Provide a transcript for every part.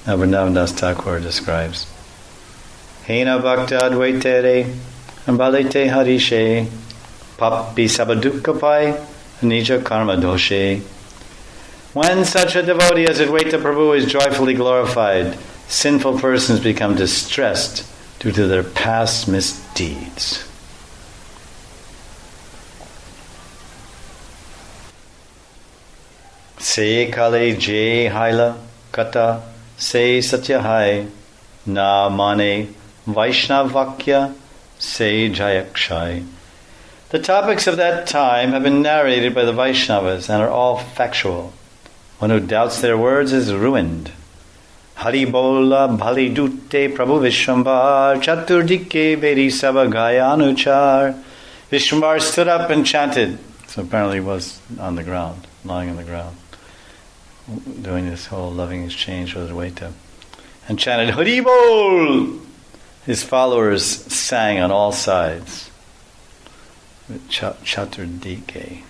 Vrindavan Das Thakur describes. Hena bhakta advaitere balite harishe papi sabadukapai nija karma doshe. When such a devotee as Advaita Prabhu is joyfully glorified, sinful persons become distressed due to their past misdeeds. Se kale je haila Katha se satyahai na mane Vaishnavakya se jayakshai. The topics of that time have been narrated by the Vaishnavas and are all factual. One who doubts their words is ruined. Hari bola bhali dute Prabhu Vishwambar Chaturdike Vedi Sabagaya Anuchar. Vishwambar stood up and chanted. So apparently he was on the ground, lying on the ground, doing this whole loving exchange with Advaita, and chanted Hari Bol. His followers sang on all sides. Chaturdike.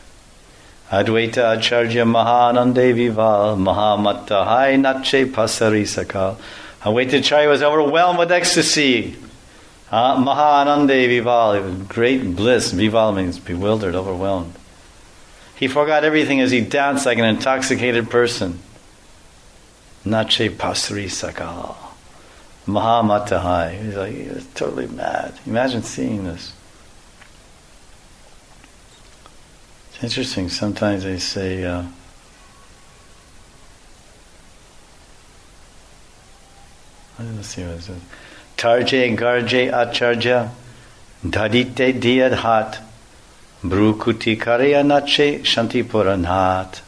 Advaita Acharya Mahanande Vival Mahamatta Hai Nache Pasari Sakal. Advaita Acharya was overwhelmed with ecstasy. Mahanande Vival, great bliss. Vival means bewildered, overwhelmed. He forgot everything as he danced like an intoxicated person. Nache Pasari Sakal. Mahamatta Hai. He was totally mad. Imagine seeing this. Interesting, sometimes they say, let's see what it says. Tarje garje acharya, dadite diadhat, brukuti karya nache shantipuranhat.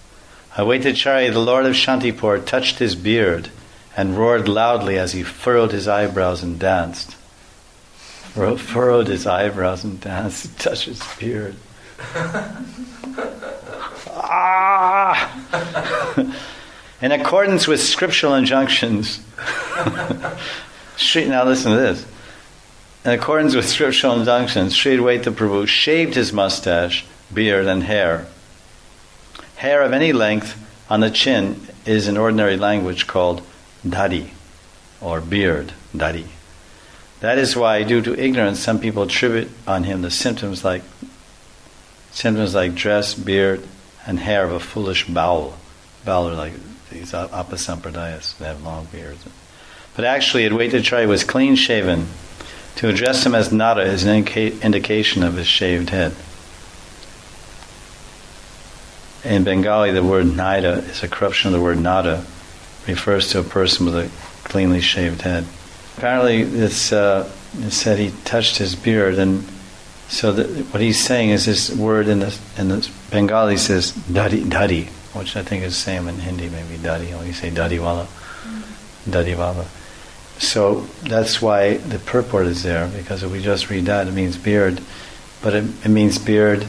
Advaitacharya, the Lord of Shantipur, touched his beard and roared loudly as he furrowed his eyebrows and danced. Furrowed his eyebrows and danced, touched his beard. In accordance with scriptural injunctions, now listen to this. In accordance with scriptural injunctions, Sri Advaita Prabhu shaved his mustache, beard, and hair. Hair of any length on the chin is in ordinary language called dadi, or beard, dadi. That is why, due to ignorance, some people attribute on him the symptoms like dress, beard, and hair of a foolish baul. Baul are like these apasampradayas, they have long beards. But actually, Advaitacharya was clean shaven. To address him as Nada is an indication of his shaved head. In Bengali, the word Naida is a corruption of the word Nada, refers to a person with a cleanly shaved head. Apparently, it said he touched his beard, and so what he's saying is this word in the Bengali says dadi, which I think is the same in Hindi, maybe dadi, or you say dadiwala. So that's why the purport is there, because if we just read that, it means beard, but it means beard.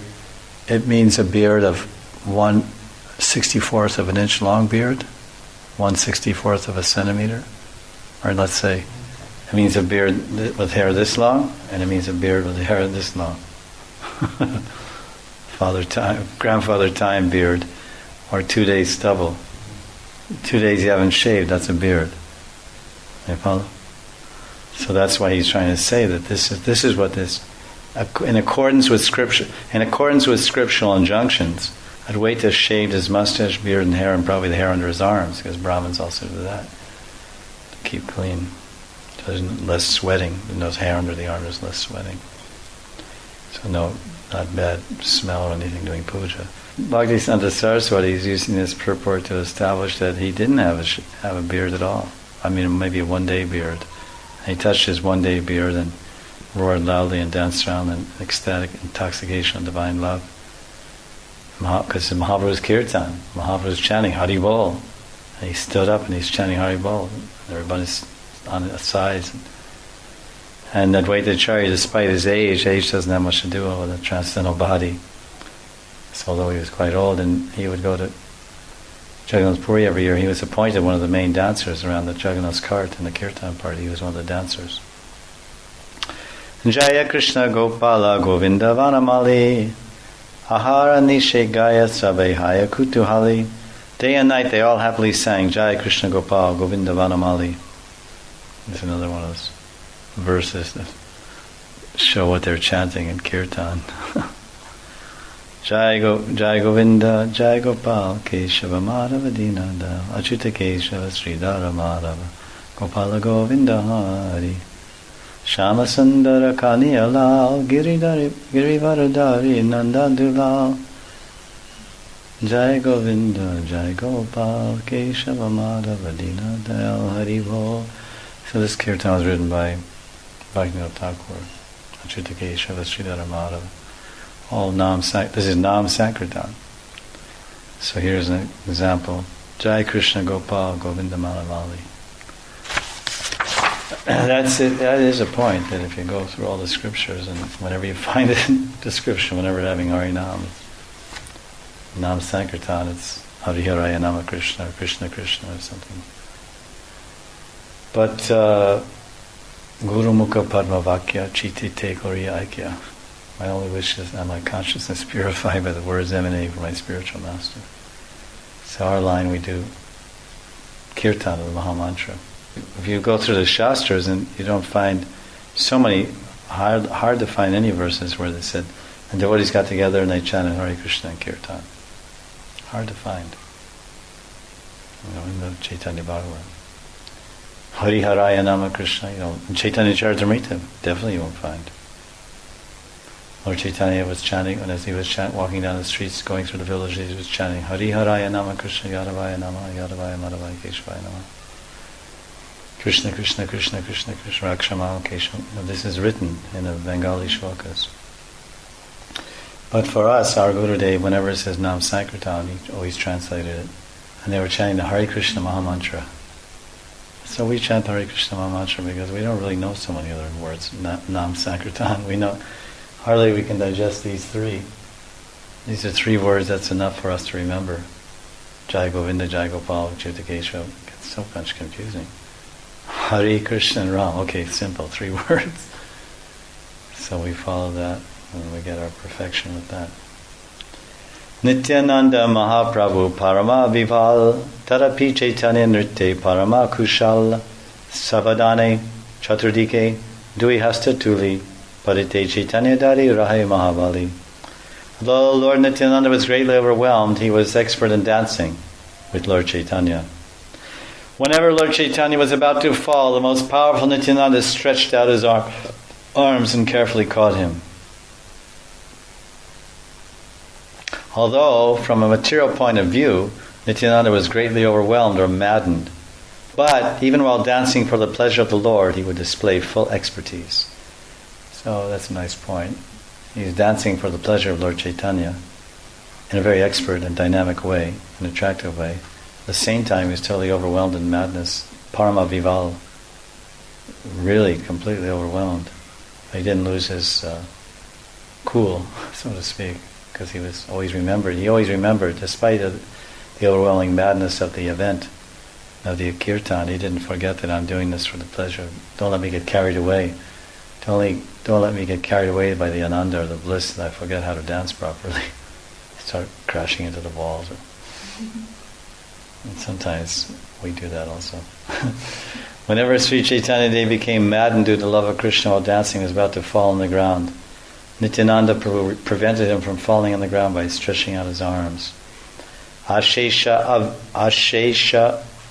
It means a beard of 1/64 of an inch long beard, 1/64 of a centimeter, or let's say it means a beard with hair this long, and it means a beard with hair this long. Grandfather time beard, or 2 days stubble. 2 days you haven't shaved, that's a beard. You follow? So that's why he's trying to say that this is what this, in accordance with scripture, in accordance with scriptural injunctions, Advaita shaved his mustache, beard, and hair, and probably the hair under his arms, because Brahmins also do that to keep clean. So there's less sweating. There's no hair under the arm, there's less sweating. So no, not bad smell or anything doing puja. Bhaktisiddhanta Saraswati is using this purport to establish that he didn't have a beard at all. I mean, maybe a one-day beard. And he touched his one-day beard and roared loudly and danced around in ecstatic intoxication of divine love. Because Mahaprabhu's kirtan, Mahaprabhu's chanting Hari Bol. And he stood up and he's chanting Hari Bol. Everybody's on the sides. And Advaitacharya, despite his age doesn't have much to do with the transcendental body. So although he was quite old, and he would go to Jagannath Puri every year, he was appointed one of the main dancers around the Jagannath's cart in the kirtan party. He was one of the dancers. Jaya Krishna Gopala Govinda Vanamali Ahara Nishe Gaya Sabehaya Kutuhali Day and night they all happily sang Jai Krishna Gopal Govinda Vanamali. There's another one of those verses that show what they're chanting in Kirtan. Jai Govinda, Jai Gopal, Keshava Madhava Dinada, Achyuta Keshava Sridhara Madhava, Gopala Govinda Hari, Shama Sundara Kaniya Lal, Girivaradari Nanda Dulal, Jai Govinda, Jai Gopal, Keshava Madhava Dinada, Hari Bol. So this kirtan was written by Bhaktivinoda Thakur, Achyuta Keshava Sridhara Madhava. All this is Nam Sankirtan. So here's an example. Jai Krishna Gopal Govinda Malavali. That's it. That is a point, that if you go through all the scriptures, and whenever you find a description, whenever having Harinam, Nam Sankirtan, it's Hari Haraya Nama Krishna, or Krishna Krishna, or something. But Guru Mukha Padma Vakya Chiti Te Koriya Aikya. My only wish is that my consciousness purified by the words emanating from my spiritual master. So our line, we do kirtan of the Mahamantra. If you go through the Shastras, and you don't find so many, hard to find any verses where they said, and devotees got together and they chanted Hare Krishna and kirtan. Hard to find. In the Chaitanya Bhagavat. Hari Haraya Nama Krishna, in Chaitanya Charitamrita, definitely you won't find. Lord Chaitanya was chanting, and as he was walking down the streets, going through the villages, he was chanting Hari Haraya Nama Krishna Yadavaya Nama Yadavaya Madhavaya Keshvaya Nama. Krishna Krishna Krishna Krishna Krishna Rakshama Keshva. This is written in the Bengali shlokas. But for us, our Gurudev, whenever it says Nam Sankirtan, he always translated it. And they were chanting the Hare Krishna Mahamantra. So we chant Hare Krishna Mahamantra because we don't really know so many other words. Nam Sankirtan, we know. Hardly we can digest these three. These are three words that's enough for us to remember. Jai Govinda, Jai Gopal, Achyuta Keshava. It's so much confusing. Hare Krishna and Ram. Okay, simple, 3 words. So we follow that and we get our perfection with that. Nityananda Mahaprabhu Parama Vival Tarapi Chaitanya Nritte Parama Kushal Savadane Chaturdike Dui Hasta Tuli Parite Chaitanya Dari Rahai Mahabali. Although Lord Nityananda was greatly overwhelmed, he was expert in dancing with Lord Chaitanya. Whenever Lord Chaitanya was about to fall, the most powerful Nityananda stretched out his arms and carefully caught him. Although, from a material point of view, Nityananda was greatly overwhelmed or maddened, but even while dancing for the pleasure of the Lord, he would display full expertise. So that's a nice point. He's dancing for the pleasure of Lord Chaitanya in a very expert and dynamic way, an attractive way. At the same time, he was totally overwhelmed in madness. Parama Vival, really completely overwhelmed. He didn't lose his cool, so to speak, because he always remembered, despite the overwhelming madness of the event, of the kirtan, he didn't forget that I'm doing this for the pleasure. Don't let me get carried away. Don't let me get carried away by the ananda or the bliss that I forget how to dance properly. Start crashing into the walls. And sometimes we do that also. Whenever Sri Chaitanya Dev became maddened due to the love of Krishna while dancing, he was about to fall on the ground. Nityananda prevented him from falling on the ground by stretching out his arms. Ashesha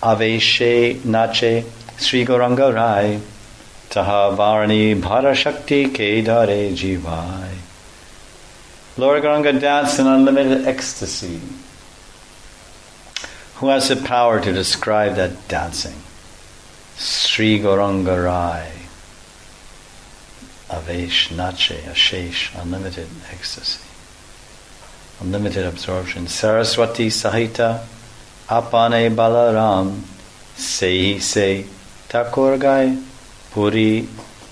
aveshe nache Sri Gauranga Rai Taha Varani Bhara Shakti Kedare Jivai. Lord Gauranga danced in unlimited ecstasy. Who has the power to describe that dancing? Sri Gauranga Rai. Avesh, Nache, Ashesh, unlimited ecstasy. Unlimited absorption. Saraswati Sahita, Apane Balaram, Se, Thakur Gai, Puri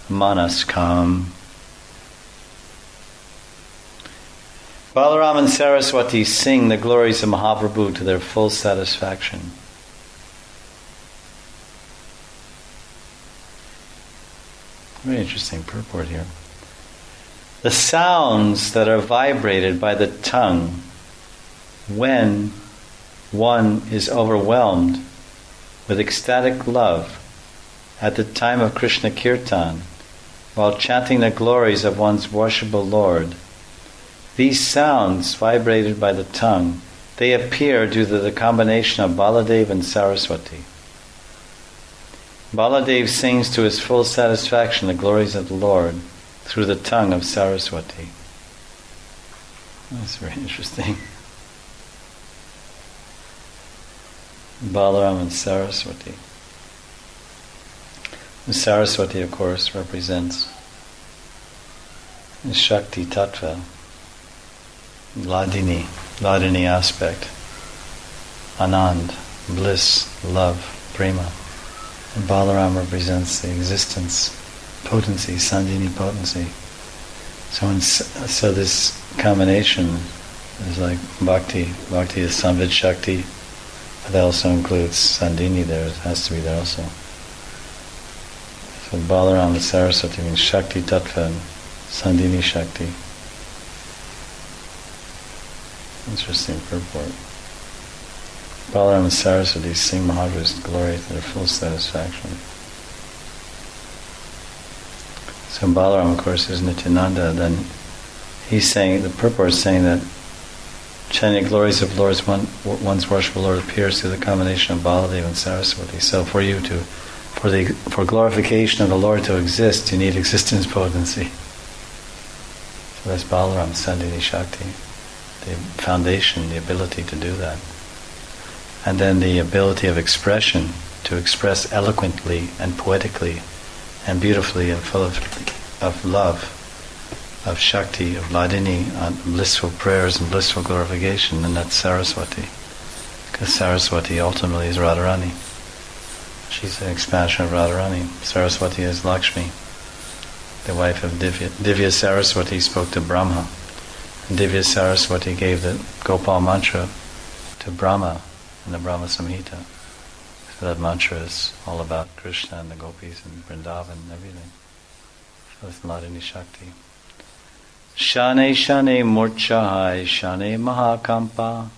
Manaskam. Balaram and Saraswati sing the glories of Mahaprabhu to their full satisfaction. Very interesting purport here. The sounds that are vibrated by the tongue when one is overwhelmed with ecstatic love at the time of Krishna Kirtan, while chanting the glories of one's worshipable Lord. These sounds, vibrated by the tongue, they appear due to the combination of Baladev and Saraswati. Baladev sings to his full satisfaction the glories of the Lord through the tongue of Saraswati. That's very interesting. Balaram and Saraswati. And Saraswati, of course, represents the Shakti Tattva, Ladini aspect, Anand, bliss, love, prema. And Balaram represents the existence, potency, Sandhini potency. So this combination is like bhakti. Bhakti is Samvid Shakti, but that also includes Sandhini there. It has to be there also. So Balaram and Saraswati means Shakti Tattva and Sandhini Shakti. Interesting purport. Balaram and Saraswati sing Mahaprabhu's glory to their full satisfaction. So Balaram, of course, is Nityananda. Then he's saying, the purport is saying that chanting glories of Lord's one's worshipful Lord appears through the combination of Baladev and Saraswati. So for glorification of the Lord to exist, you need existence potency. So that's Balaram, Sandhini Shakti, the foundation, the ability to do that. And then the ability of expression, to express eloquently and poetically and beautifully and full of love, of Shakti, of Ladini, blissful prayers and blissful glorification, and that's Saraswati. Because Saraswati ultimately is Radharani. She's an expansion of Radharani. Saraswati is Lakshmi, the wife of Divya. Divya Saraswati spoke to Brahma. And Divya Saraswati gave the Gopal mantra to Brahma in the Brahma Samhita. So that mantra is all about Krishna and the gopis and Vrindavan and everything. So it's Ladini Shakti. Shane Shane Murchahai Shane Mahakampa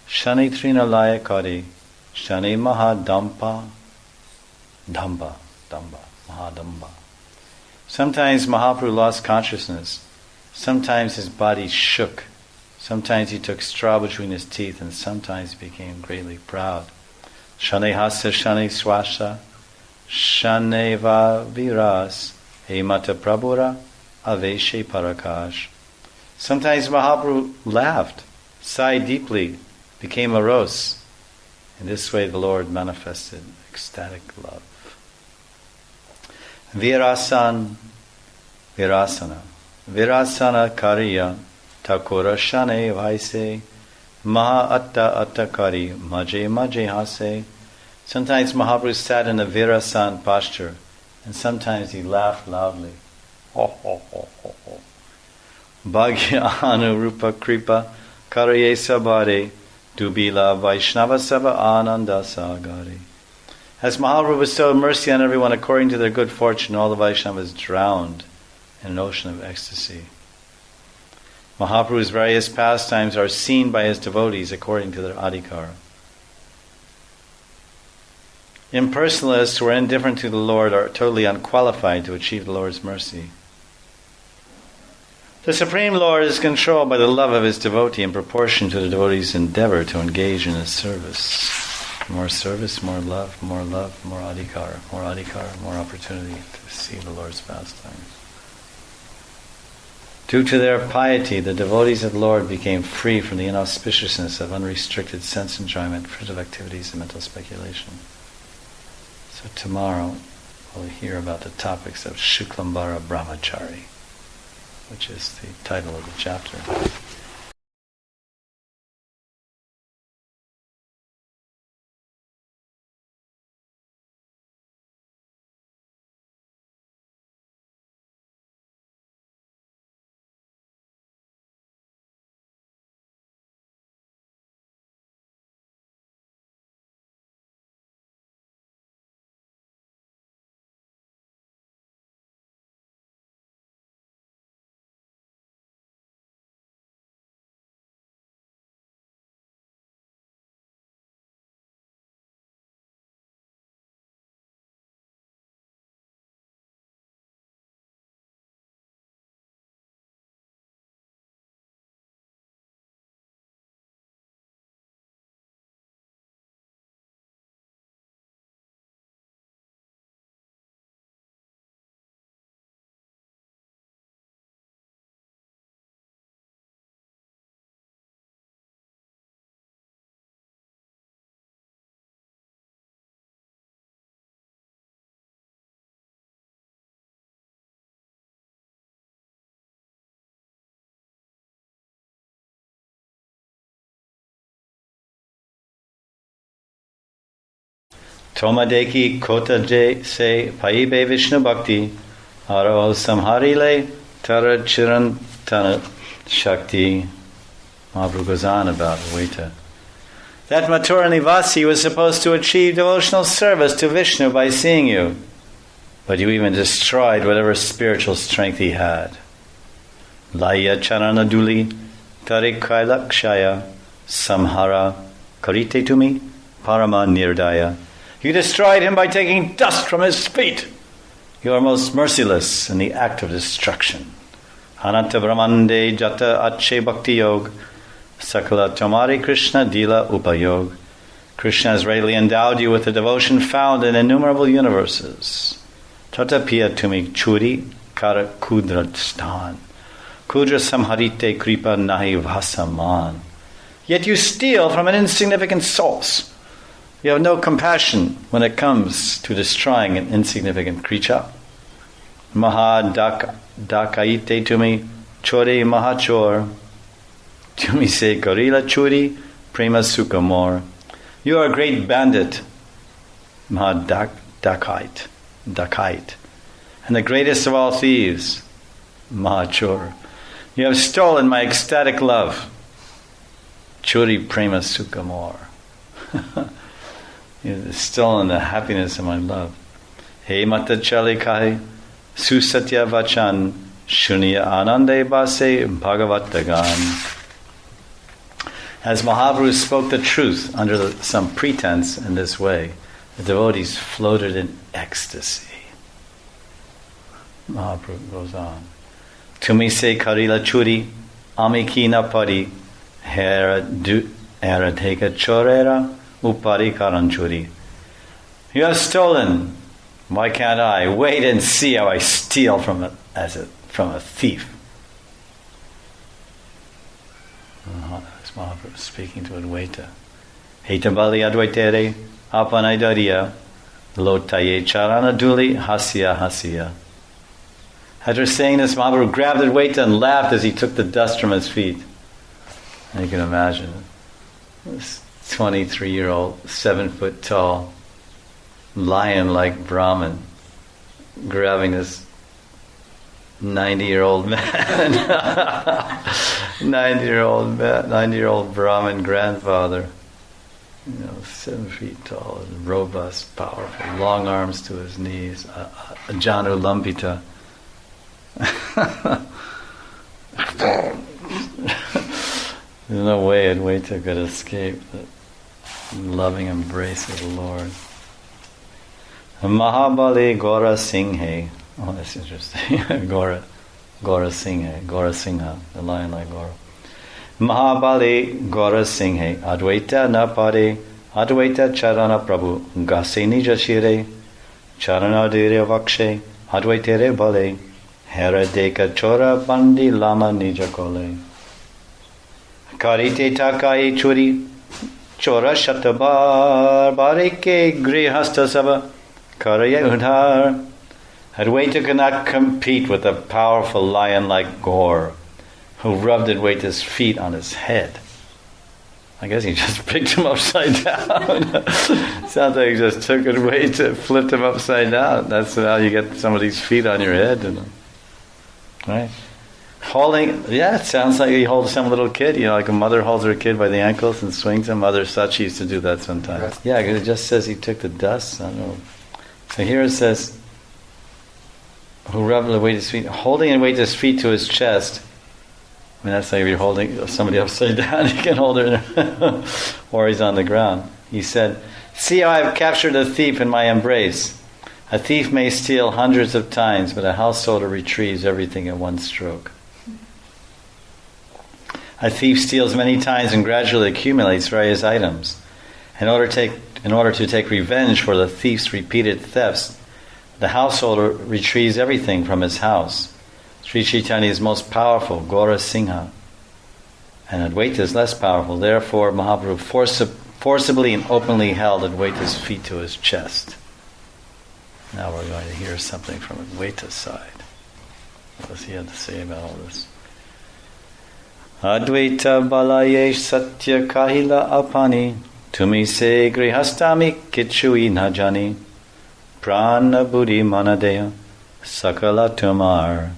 Shane Trinalaya Kari Shane Mahadampa Damba Mahadamba. Sometimes Mahaprabhu lost consciousness. Sometimes his body shook. Sometimes he took straw between his teeth, and sometimes he became greatly proud. Shane Hasa Shane Swasha Shane Va Viras Hemata Prabhura Aveshe Parakash. Sometimes Mahaprabhu laughed, sighed deeply, became morose. In this way the Lord manifested ecstatic love. Virasana Kariya Takura Shane Vaise Maha Atta Attakari Maje Maje Hase. Sometimes Mahaprabhu sat in a Virasan posture, and sometimes he laughed loudly. Ho ho ho ho ho. Bhagya Anu Rupa Kripa Karaye Sabare Dubila Vaishnava Sava Ananda Sagari. As Mahaprabhu bestowed mercy on everyone according to their good fortune, all the Vaishnavas drowned in an ocean of ecstasy. Mahaprabhu's various pastimes are seen by his devotees according to their adhikar. Impersonalists who are indifferent to the Lord are totally unqualified to achieve the Lord's mercy. The Supreme Lord is controlled by the love of his devotee in proportion to the devotee's endeavor to engage in his service. More service, more love, more adhikar, more opportunity to see the Lord's pastimes. Due to their piety, the devotees of the Lord became free from the inauspiciousness of unrestricted sense enjoyment, fruitive activities, and mental speculation. So tomorrow we'll hear about the topics of Shuklambara Brahmachari, which is the title of the chapter. Tomadeki kota je se paibe Vishnu bhakti aro samharile tara chirantana shakti. Mahaprabhu goes on about Advaita. That Mathura Nivasi was supposed to achieve devotional service to Vishnu by seeing you, but you even destroyed whatever spiritual strength he had. Laya charanaduli tarikailakshaya samhara karite tumi parama nirdaya. You destroyed him by taking dust from his feet. You are most merciless in the act of destruction. Ananta brahmande jata ache bhakti yog sakala tamari Krishna dila upayog. Krishna has greatly endowed you with the devotion found in innumerable universes. Tatapiya tumi churi kara kudrastan. Kudra samharite kripa nahi vasaman. Yet you steal from an insignificant source. You have no compassion when it comes to destroying an insignificant creature. Maha dakaite tumi chori mahachor. Tumi se gorila churi prema sukamor. You are a great bandit. Maha dakite. And the greatest of all thieves. Mahachor. You have stolen my ecstatic love. Churi prema sukamor. You have stolen the happiness of my love. He mata chalikai susatya vachan shunya anande base bhagavatagan. As Mahaprabhu spoke the truth under some pretense in this way, the devotees floated in ecstasy. Mahaprabhu goes on. Tumi se karila churi amikina pari hera dheka chorera upari karanchuri. You have stolen. Why can't I? Wait and see how I steal from a thief. That's Mahaprabhu speaking to Advaita. Hetabali Advaitere apanaidaria lotaye charana duli hasya hasya. After saying this, Mahaprabhu grabbed Advaita and laughed as he took the dust from his feet. And you can imagine this 23-year-old, 7-foot tall, lion-like Brahmin grabbing this 90-year-old man, 90-year-old Brahmin grandfather, 7 feet tall, and robust, powerful, long arms to his knees, a Janu Lampita. There's no way Advaita could escape the loving embrace of the Lord. Mahabali Gora Singhe. Oh, that's interesting. Gora Singha, the lion like Gora. Mahabali Gora Singhe. Advaita Napade. Advaita Charana Prabhu. Gase Nija Shire. Charana Dire Vakshe. Advaitere Bale. Hera Deka Chora Bandi Lama Nija Kole. Karite Takai Churi. Chora Shatabar Barike Grihasta Sava. Karaya Udhar. Advaita could not compete with the powerful lion like Gaur, who rubbed Advaita's feet on his head. I guess he just picked him upside down. Sounds like he just took Advaita, flipped him upside down. That's how you get somebody's feet on your head. Right? It sounds like he holds some little kid, like a mother holds her kid by the ankles and swings him. Mother Sachi used to do that sometimes. Yeah, because it just says he took the dust. I don't know. So here it says, who rubbed Advaita's feet, holding Advaita's feet to his chest. I mean, that's like if you're holding somebody upside down, you can hold her, or he's on the ground. He said, see how I've captured a thief in my embrace. A thief may steal hundreds of times, but a householder retrieves everything at one stroke. A thief steals many times and gradually accumulates various items. In order to take revenge for the thief's repeated thefts, the householder retrieves everything from his house. Sri Chaitanya is most powerful, Gaura Singha, and Advaita is less powerful. Therefore, Mahaprabhu forcibly and openly held Advaita's feet to his chest. Now we're going to hear something from Advaita's side. What does he have to say about all this? Advaita balaye satya kahila apani Tumi se grihastami kichui najani. Prana buddhi manadeya sakala tumar.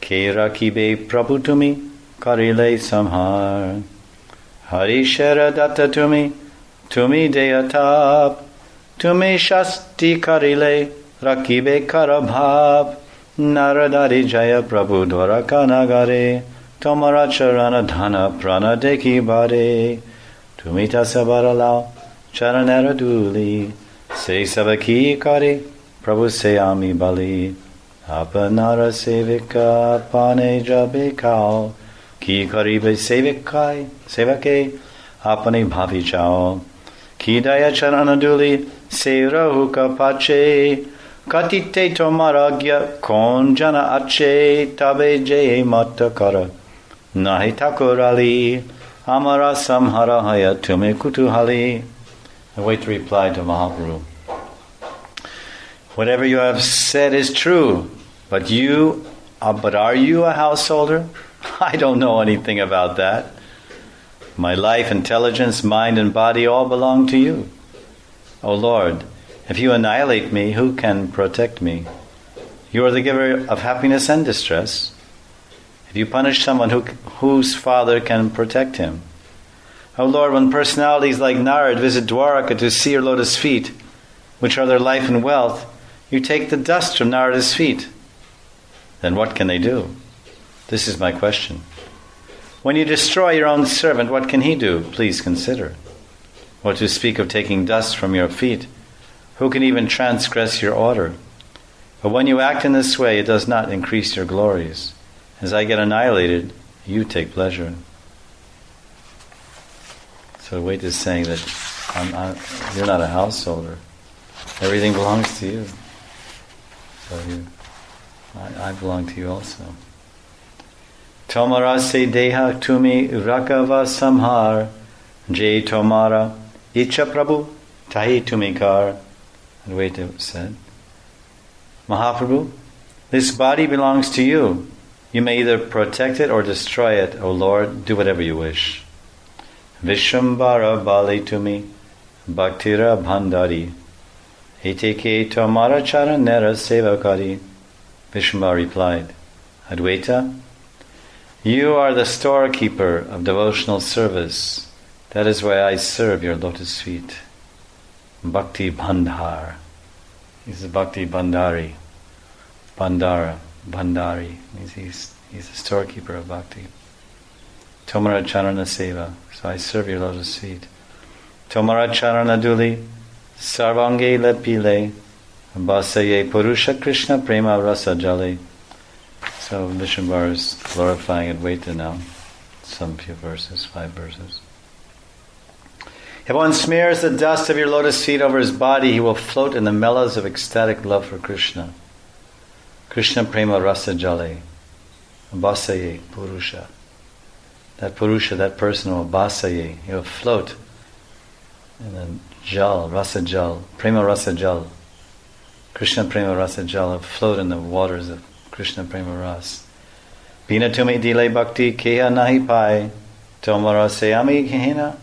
Kera kibe prabhu tumi karile samhar. Hari shara datta tumi deyatap. Tumi shasti karile rakibe karabhav. Naradari jaya prabhu dwaraka nagare. Tomara charana dhana prana deki bare. Tumita sabara lao charanera duli. Se sabaki kari prabhu se ami bali. Apanara sevika pane jabe kao. Ki karibe sevake apani bhavi chao. Ki daya charana duli se rahuka pache. Katite tomaragya konjana ache tabe je mata kara. Nahi takurali amara samhara haya tume kutuhali. I wait to reply to Mahaprabhu. Whatever you have said is true, but are you a householder? I don't know anything about that. My life, intelligence, mind and body all belong to you. O Lord, if you annihilate me, who can protect me? You are the giver of happiness and distress. If you punish someone, whose father can protect him? O Lord, when personalities like Narad visit Dwaraka to see your lotus feet, which are their life and wealth, you take the dust from Narada's feet. Then what can they do? This is my question. When you destroy your own servant, what can he do? Please consider. Or to speak of taking dust from your feet, who can even transgress your order? But when you act in this way, it does not increase your glories. As I get annihilated, you take pleasure. So Waita is saying that you're not a householder. Everything belongs to you. So I belong to you also. Tomara se deha tumi rakava samhar. Jai tomara icha prabhu tahi tumikar. Advaita said, Mahaprabhu, this body belongs to you. You may either protect it or destroy it. O Lord, do whatever you wish. Vishambara bali tumi bhaktira bhandari. Eteke tomara charanera sevakari. Vishambara replied, Advaita, you are the storekeeper of devotional service. That is why I serve your lotus feet. Bhakti Bandhar. He's a Bhakti Bandhari. Bandhari means he's the storekeeper of bhakti. Tomara Charana Seva. So I serve your lotus feet. Tomara Charana Duli Sarvange Lepile Basaye Purusha Krishna Prema Rasa Jale. So Vishnuvar is glorifying Advaita now. Some few verses, 5 verses. If one smears the dust of your lotus feet over his body, he will float in the mellows of ecstatic love for Krishna. Krishna Prema Rasa Jale. Basaye Purusha. That Purusha, that person will basaye. He will float in the jal, Rasa Jal. Prema Rasa Jal. Krishna Prema Rasa Jal will float in the waters of Krishna Prema Ras. Bina tumi dile bhakti keha nahi pai. Tomara seyami kehina.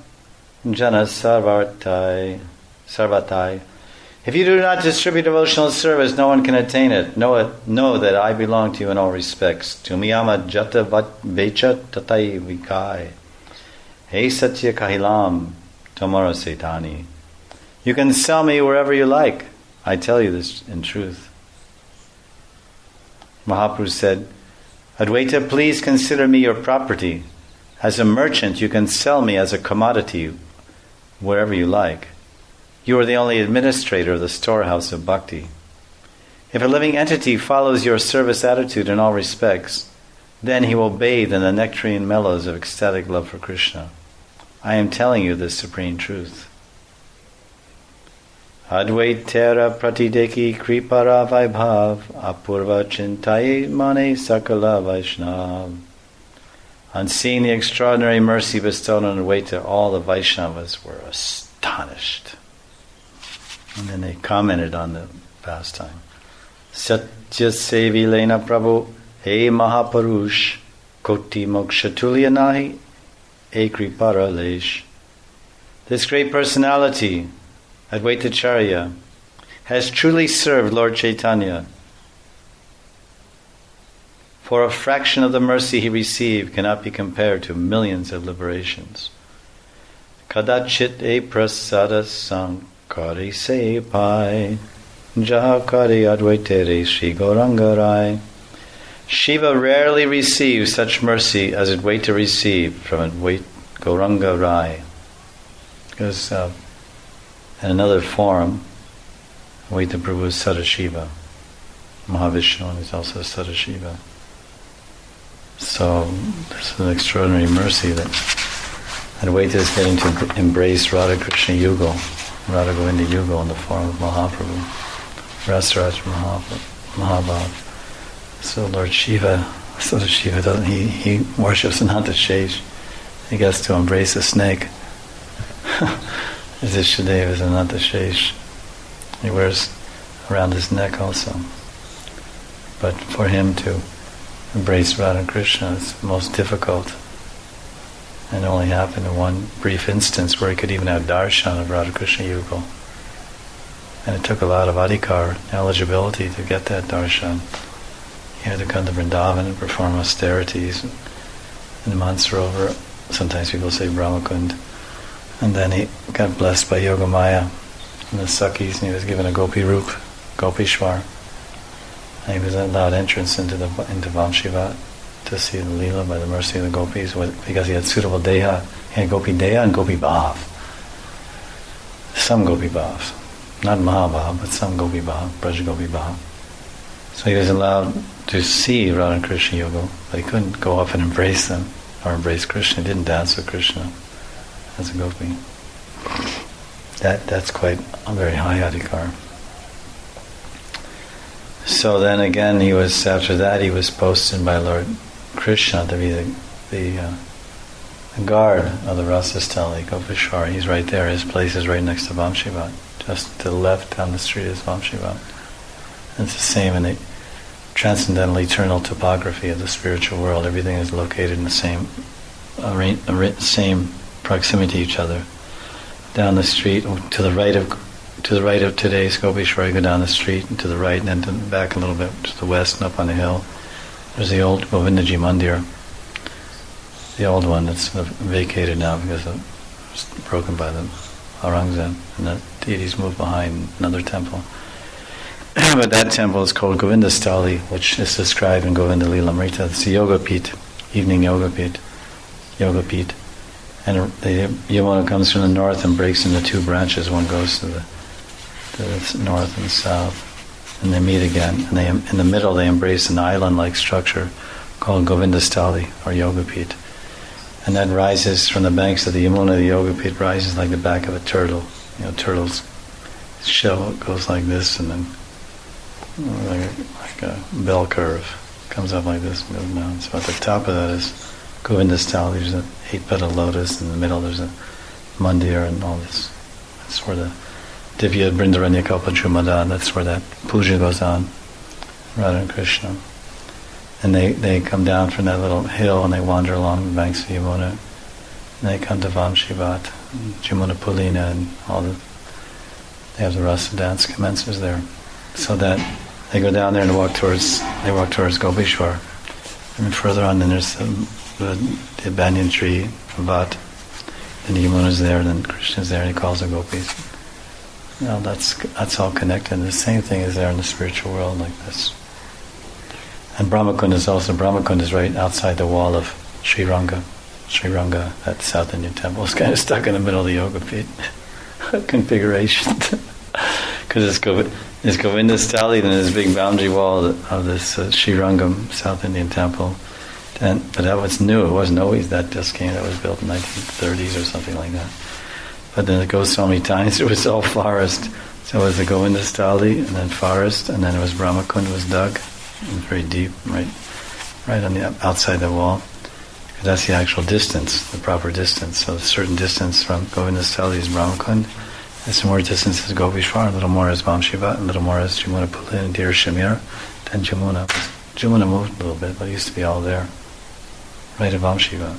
Jana sarvatai. If you do not distribute devotional service, no one can attain it. Know that I belong to you in all respects. Tumiyama jata vecha tatai vikai. Hey satya kahilam tomara setani. You can sell me wherever you like. I tell you this in truth. Mahaprabhu said, Advaita, please consider me your property. As a merchant, you can sell me as a commodity wherever you like. You are the only administrator of the storehouse of bhakti. If a living entity follows your service attitude in all respects, then he will bathe in the nectarine mellows of ecstatic love for Krishna. I am telling you this supreme truth. Advaitera pratideki kripara vaibhav apurva chintaye mane sakala vaishnav. On seeing the extraordinary mercy bestowed on Advaita, all the Vaishnavas were astonished. And then they commented on the pastime. Satya sevi lena prabhu he mahapurush koti moksha tulya nahi e kripara lesh. This great personality, Advaitacharya, has truly served Lord Chaitanya. For a fraction of the mercy he received cannot be compared to millions of liberations. Kadachit e prasada sankari se pai, jahakari advaitere Sri Gaurangarai. Shiva rarely receives such mercy as Advaita received from Advaita Gauranga Rai. Because in another form, Advaita Prabhu is Sadashiva. Mahavishnu is also Sadashiva. So this is an extraordinary mercy that Advaita is getting to embrace Radha Krishna Yugal, Radha Govinda Yugal in the form of Mahaprabhu, Rasa Mahabhav. So Lord Shiva, Sadashiva, he worships Anantashesh. He gets to embrace a snake. As Ishadeva is Anantashesh. He wears around his neck also. But for him to embrace Radha Krishna is most difficult. And it only happened in one brief instance where he could even have darshan of Radha Krishna Yugal. And it took a lot of adhikar, eligibility, to get that darshan. He had to come to Vrindavan and perform austerities in the Mansarovar. Sometimes people say Brahmakund. And then he got blessed by Yogamaya and the Sakhis, and he was given a Gopi Rup, Gopishwar. And he was allowed entrance into Vamshivat to see the Lila by the mercy of the Gopis, because he had suitable Deha. He had Gopi Deha and Gopi Bhav. Some Gopi Bhavs. Not Mahabhav, but some Gopi Bhav, Braj Gopi Bhav. So he was allowed to see Radha and Krishna Yugal, but he couldn't go up and embrace them, or embrace Krishna. He didn't dance with Krishna as a Gopi. That's quite a very high adhikar. So then again, after that he was posted by Lord Krishna to be the guard of the Rasa Stali, Gopishwar. He's right there. His place is right next to Vamshivat. Just to the left down the street is Vamshivat. It's the same in the transcendental eternal topography of the spiritual world. Everything is located in the same proximity to each other. Down the street, to the right of today's Gopishwar, you go down the street and to the right, and then back a little bit to the west and up on the hill. There's the old Govindaji Mandir, the old one that's vacated now because it was broken by the Aurangzeb, and the deities moved behind another temple. But that temple is called Govinda Stali, which is described in Govinda Lila Amrita. It's a yoga peeth, evening yoga peeth. And the Yamuna comes from the north and breaks into two branches. One goes to the north and south, and they meet again. And in the middle they embrace an island-like structure called Govinda Stali, or yoga peeth. And that rises from the banks of the Yamuna. The yoga peeth rises like the back of a turtle. Turtle's shell goes like this, and then like a bell curve comes up like this and goes down. So at the top of that is Govinda Stali. There's an 8-petal lotus. In the middle there's a mandir and all this. That's where the Divya Brindaranya Kalpachumada, that's where that puja goes on, Radha and Krishna. And they come down from that little hill and they wander along the banks of Yamuna. And they come to Vamshivat, Jamuna Pulina, and they have the Rasa dance commences there. So that they go down there and walk towards Gopishwar. And further on, then there's the banyan tree, Vat. Then Yamuna's there, and then Krishna's there, and he calls the gopis. That's all connected. The same thing is there in the spiritual world like this. And Brahmakund is right outside the wall of Sri Ranga. Sri Ranga, that South Indian temple, is kind of stuck in the middle of the yoga pit configuration. Because it's Govinda Stali, then there's a big boundary wall of this Sri Rangam South Indian temple. But that was new. It wasn't always that. Just came. That was built in 1930s or something like that. But then it goes so many times. It was all forest. So it was the Govinda Stali, and then forest, and then it was Brahmakund was dug. It was very deep, right on the outside the wall. Because that's the actual distance, the proper distance. So a certain distance from Govinda Stali is Brahmakund. And some more distance is Gopishwar, a little more is Vamshivat, a little more is Jamuna Pulin and Dir Shamir. Then Jamuna moved a little bit, but it used to be all there. Right at Vamshivat.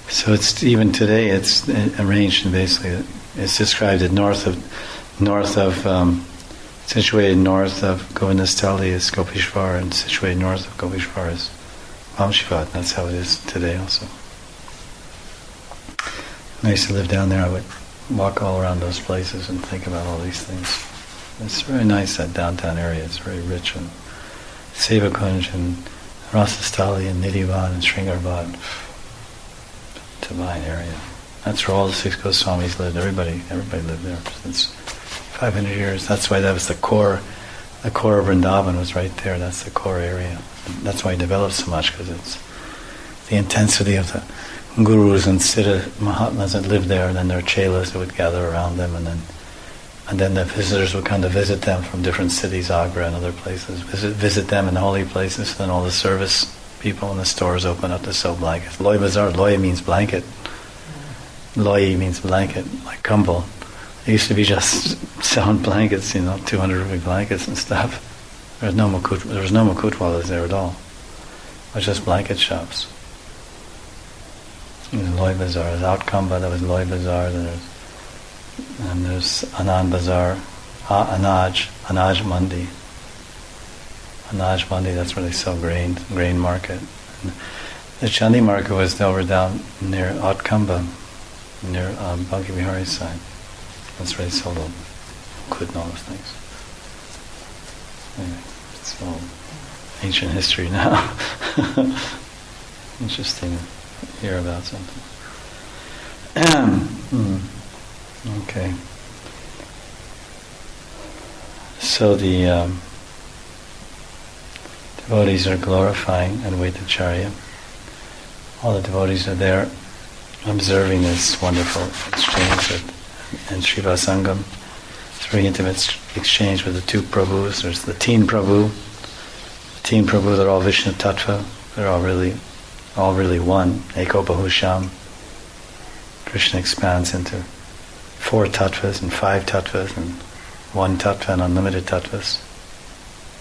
So it's even today. It's arranged and basically it's described that situated north of Govindasthali is Gopishvar, and situated north of Gopishvar is Vamshivat. That's how it is today also. When I used to live down there, I would walk all around those places and think about all these things. It's very nice, that downtown area. It's very rich, and Sevakunj and Rasastali and Nidhivan and Sringarbad. Divine area. That's where all the six Goswamis lived. Everybody lived there since 500 years. That's why that was the core. The core of Vrindavan was right there. That's the core area. That's why it developed so much, because it's the intensity of the gurus and Siddha Mahatmas that lived there, and then their chelas that would gather around them, and then the visitors would come to visit them from different cities, Agra and other places, visit them in the holy places. Then all the service people in the stores open up to sell blankets. Loy Bazaar, Loy means blanket. Loy means blanket, like kumbal. It used to be just selling blankets, 200 rupee blankets and stuff. There was no Mukutwalas there at all. It was just blanket shops. It was Loy Bazaar. There's Outkamba, that was Loy Bazaar. And there's Anand Bazaar, Anaj Mandi. Anaj Mandi, that's where they sell grain market. And the Chandi market was over down near Outkamba, near Bhakti Vihari's side. That's where they sold all Kut and all those things. Anyway, it's all ancient history now. Interesting to hear about something. Okay. So the devotees are glorifying Advaitacharya. All the devotees are there observing this wonderful exchange and Shiva Sangam. It's a very intimate exchange with the two Prabhus. There's the teen Prabhu. The teen Prabhu, they're all Vishnu Tattva. They're all really one. Eko Bahusham. Krishna expands into 4 tattvas and 5 tattvas and 1 tattva and unlimited tattvas.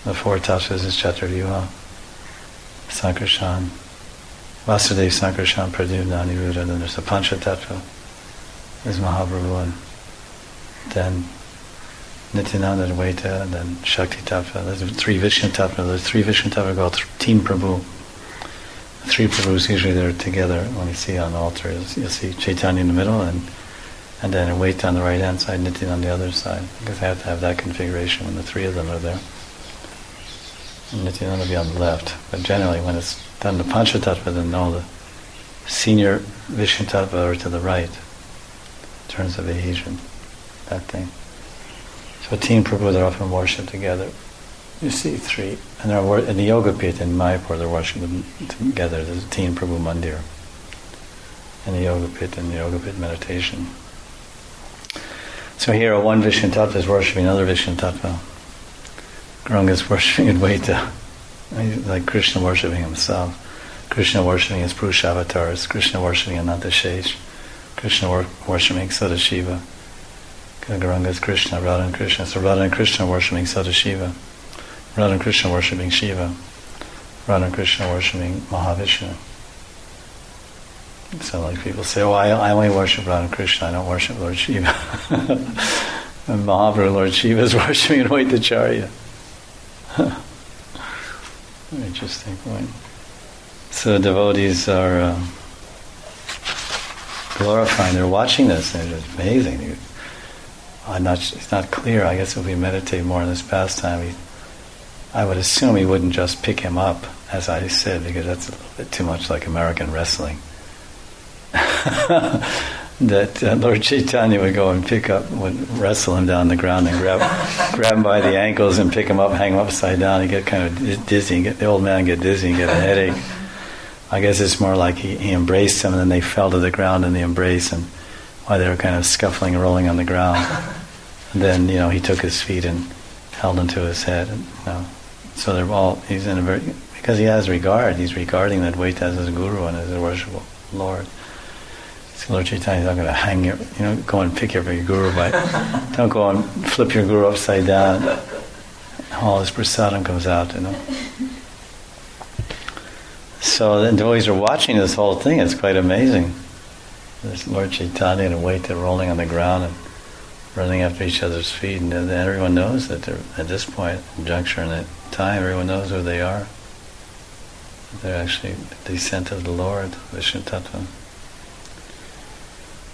The 4 tattvas is Chaturvyuha, Sankarshan, Vasudev, Sankarshan, Pradyumna, Aniruddha. Then there's the Pancha tattva. There's Mahaprabhu, and then Nityananda, Advaita, and then Shakti tattva. There's 3 Vishnu tattva. There's 3 Vishnu tattva called Teen Prabhu. 3 Prabhus usually they're together. When you see on the altar, you'll see Chaitanya in the middle, and then Advaita on the right hand side, Nityananda on the other side. Because they have to have that configuration when the 3 of them are there. And Nityananda will be on the left. But generally when it's done the Pancha tattva, then all the senior Vishnu tattva are to the right. In terms of adhesion, that thing. So Teen Prabhu, they're often worshipped together. You see 3, and they're in the Yoga Pit in Mayapur, they're worshipped together. There's a Teen Prabhu Mandir in the Yoga Pit, meditation. So here, one Vishnu Tattva is worshipping another Vishnu Tattva. Gauranga is worshipping Advaita, like Krishna worshipping himself. Krishna worshipping his Purusha avatars. Krishna worshipping Ananta Shesh. Krishna worshipping Sadashiva. Gauranga is Krishna, Radha and Krishna. So Radha and Krishna worshipping Sadashiva. Radha and Krishna worshipping Shiva. Radha and Krishna worshipping Mahavishnu. So like people say, I only worship Radha and Krishna, I don't worship Lord Shiva. And Mahaprabhu, Lord Shiva, is worshipping Advaitacharya. Very interesting point. So devotees are glorifying, they're watching this, and it's amazing. It's not clear. I guess if we meditate more on this pastime, I would assume he wouldn't just pick him up, as I said, because that's a little bit too much like American wrestling. That Lord Chaitanya would go and would wrestle him down the ground and grab him by the ankles and pick him up, hang him upside down. He'd get kind of dizzy, the old man get dizzy and get a headache. I guess it's more like he embraced him and then they fell to the ground in the embrace, and while they were kind of scuffling and rolling on the ground. And then, he took his feet and held into his head. And, so they're all, because he has regard, he's regarding that Advaita as his guru and as a worshipful Lord. So Lord Chaitanya's not going to hang your, go and pick up your guru by, don't go and flip your guru upside down. All his prasadam comes out, So the devotees are watching this whole thing. It's quite amazing. There's Lord Chaitanya and a weight, they're rolling on the ground and running after each other's feet, and then everyone knows that they're, at this point, juncture in that time, everyone knows who they are. They're actually the descent of the Lord, Vishnu Tattva.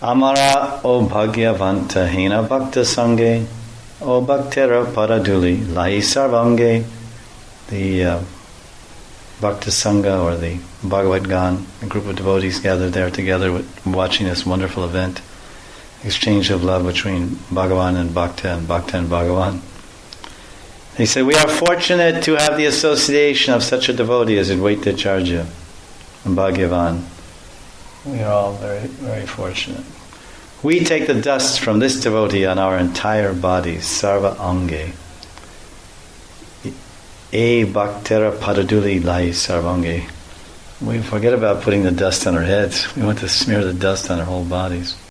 Amara o bhagyavanta hena bhakta sange o bhaktera paraduli lai sarvange. The Bhakta Sangha, or the Bhagavad Gan, a group of devotees gathered there together watching this wonderful event, exchange of love between Bhagavan and Bhakta and Bhagavan. He said, we are fortunate to have the association of such a devotee as Advaita Acharya and Bhagavan. We are all very, very fortunate. We take the dust from this devotee on our entire bodies, sarva ange. E bhaktera paraduli lai sarvange. We forget about putting the dust on our heads. We want to smear the dust on our whole bodies.